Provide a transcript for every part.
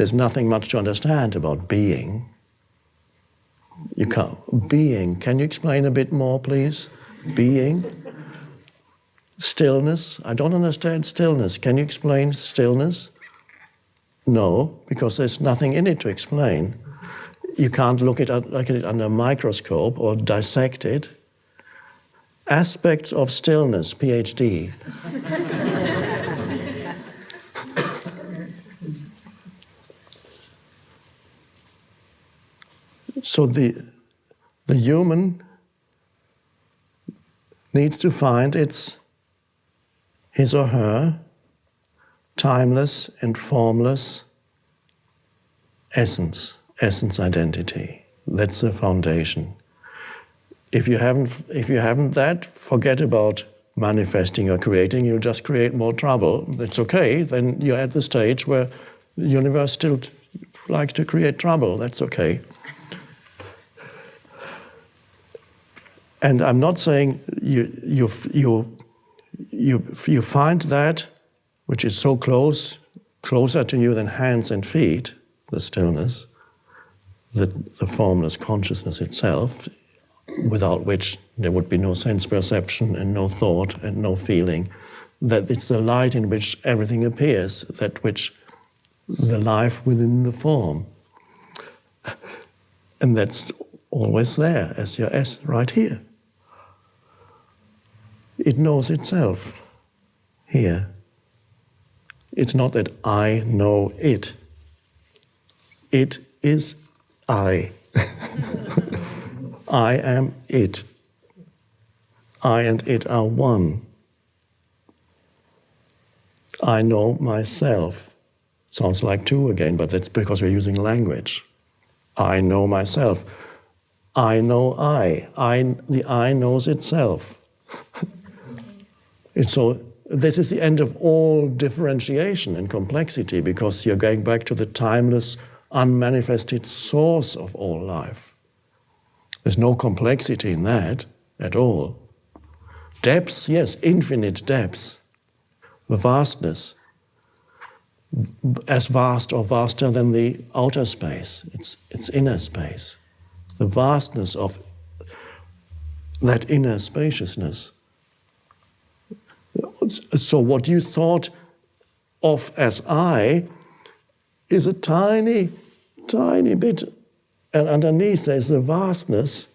there's nothing much to understand about being. You can't. Being, can you explain a bit more, please? Being? Stillness? I don't understand stillness. Can you explain stillness? No, because there's nothing in it to explain. You can't look at it under a microscope or dissect it. Aspects of stillness, PhD. So the human needs to find his or her timeless and formless essence identity. That's the foundation. If you haven't that, forget about manifesting or creating. You'll just create more trouble. That's okay. Then you're at the stage where the universe still likes to create trouble. That's okay. And I'm not saying you find that which is so closer to you than hands and feet, the stillness, the formless consciousness itself, without which there would be no sense perception and no thought and no feeling, that it's the light in which everything appears, that which the life within the form. And that's always there as your S right here. It knows itself here. It's not that I know it. It is I. I am it. I and it are one. I know myself. Sounds like two again, but that's because we're using language. I know myself. I know I. The I knows itself. So this is the end of all differentiation and complexity, because you're going back to the timeless, unmanifested source of all life. There's no complexity in that at all. Depths, yes, infinite depths. The vastness, as vast or vaster than the outer space, it's inner space. The vastness of that inner spaciousness. So what you thought of as I is a tiny, tiny bit, and underneath there's the vastness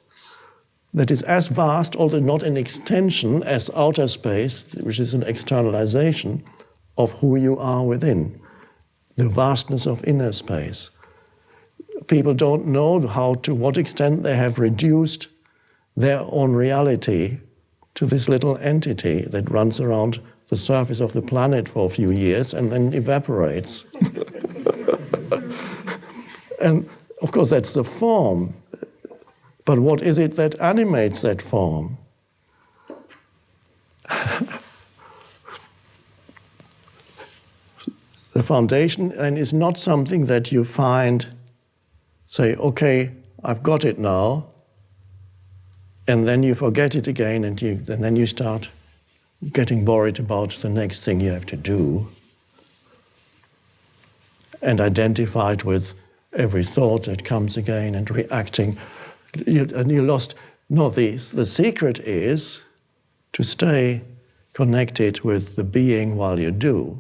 that is as vast, although not an extension, as outer space, which is an externalization of who you are within, the vastness of inner space. People don't know to what extent they have reduced their own reality to this little entity that runs around the surface of the planet for a few years and then evaporates. And of course that's the form, but what is it that animates that form? The foundation and is not something that you find, say, okay, I've got it now, and then you forget it again, and then you start getting worried about the next thing you have to do, and identified with every thought that comes again and reacting. And you lost. No, the secret is to stay connected with the being while you do.